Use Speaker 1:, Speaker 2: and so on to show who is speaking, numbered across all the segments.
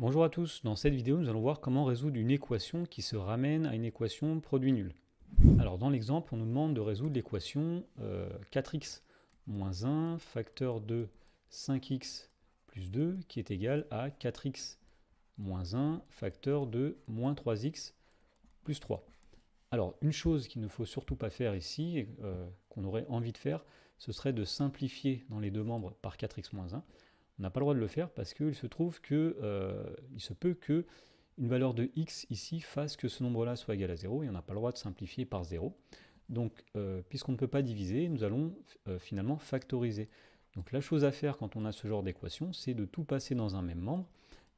Speaker 1: Bonjour à tous, dans cette vidéo nous allons voir comment résoudre une équation qui se ramène à une équation produit nul. Alors dans l'exemple on nous demande de résoudre l'équation 4x moins 1 facteur de 5x plus 2 qui est égal à 4x moins 1 facteur de moins 3x plus 3. Alors une chose qu'il ne faut surtout pas faire ici, qu'on aurait envie de faire, ce serait de simplifier dans les deux membres par 4x moins 1. On n'a pas le droit de le faire parce qu'il se trouve que il se peut que une valeur de x ici fasse que ce nombre-là soit égal à 0 et on n'a pas le droit de simplifier par 0. Donc puisqu'on ne peut pas diviser, nous allons finalement factoriser. Donc la chose à faire quand on a ce genre d'équation, c'est de tout passer dans un même membre.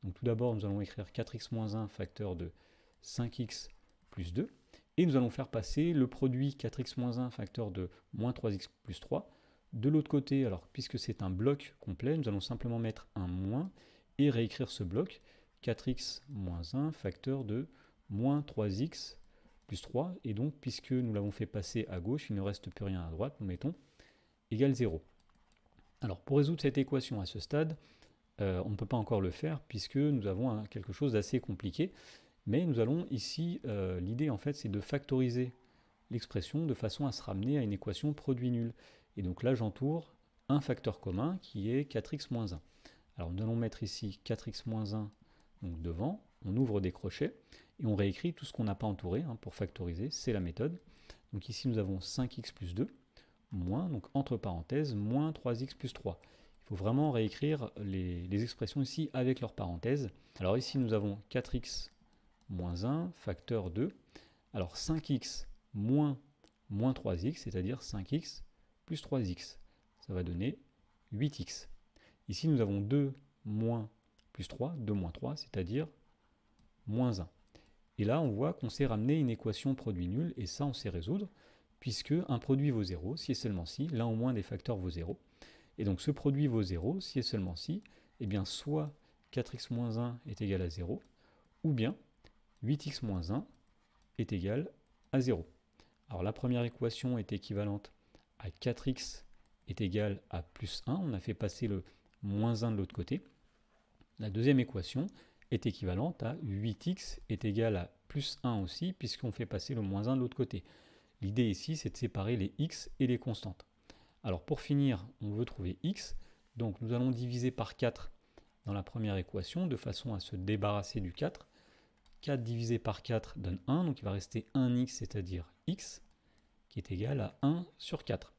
Speaker 1: Donc tout d'abord nous allons écrire 4x moins 1 facteur de 5x plus 2. Et nous allons faire passer le produit 4x moins 1 facteur de moins 3x plus 3. De l'autre côté, alors puisque c'est un bloc complet, nous allons simplement mettre un moins et réécrire ce bloc 4x moins 1 facteur de moins 3x plus 3. Et donc, puisque nous l'avons fait passer à gauche, il ne reste plus rien à droite, nous mettons égal 0. Alors, pour résoudre cette équation à ce stade, on ne peut pas encore le faire puisque nous avons quelque chose d'assez compliqué. Mais nous allons ici, l'idée en fait, c'est de factoriser l'expression de façon à se ramener à une équation produit nul. Et donc là, j'entoure un facteur commun qui est 4x moins 1. Alors nous allons mettre ici 4x moins 1 donc devant, on ouvre des crochets et on réécrit tout ce qu'on n'a pas entouré pour factoriser, c'est la méthode. Donc ici nous avons 5x plus 2 moins, donc entre parenthèses, moins 3x plus 3. Il faut vraiment réécrire les expressions ici avec leurs parenthèses. Alors ici nous avons 4x moins 1 facteur 2. Alors 5x moins 3x, c'est-à-dire 5x plus 3x. Ça va donner 8x. Ici, nous avons 2 moins plus 3, 2 moins 3, c'est-à-dire moins 1. Et là, on voit qu'on s'est ramené une équation produit nul, et ça, on sait résoudre, puisque un produit vaut 0 si et seulement si l'un au moins des facteurs vaut 0. Et donc ce produit vaut 0 si et seulement si, eh bien soit 4x moins 1 est égal à 0, ou bien 8x moins 1 est égal à 0. Alors la première équation est équivalente à 4x est égal à plus 1. On a fait passer le moins 1 de l'autre côté. La deuxième équation est équivalente à 8x est égal à plus 1 aussi, puisqu'on fait passer le moins 1 de l'autre côté. L'idée ici, c'est de séparer les x et les constantes. Alors pour finir, on veut trouver x. Donc nous allons diviser par 4 dans la première équation, de façon à se débarrasser du 4. 4 divisé par 4 donne 1, donc il va rester 1x, c'est-à-dire x, qui est égal à 1 sur 4.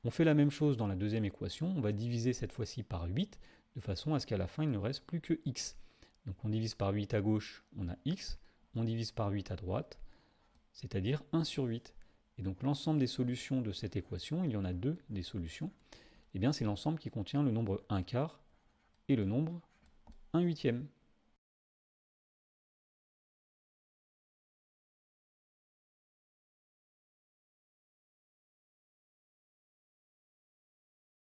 Speaker 1: On fait la même chose dans la deuxième équation, on va diviser cette fois-ci par 8, de façon à ce qu'à la fin il ne reste plus que x. Donc on divise par 8 à gauche, on a x, on divise par 8 à droite, c'est-à-dire 1 sur 8. Et donc l'ensemble des solutions de cette équation, il y en a deux des solutions, et bien c'est l'ensemble qui contient le nombre 1 quart et le nombre 1 huitième.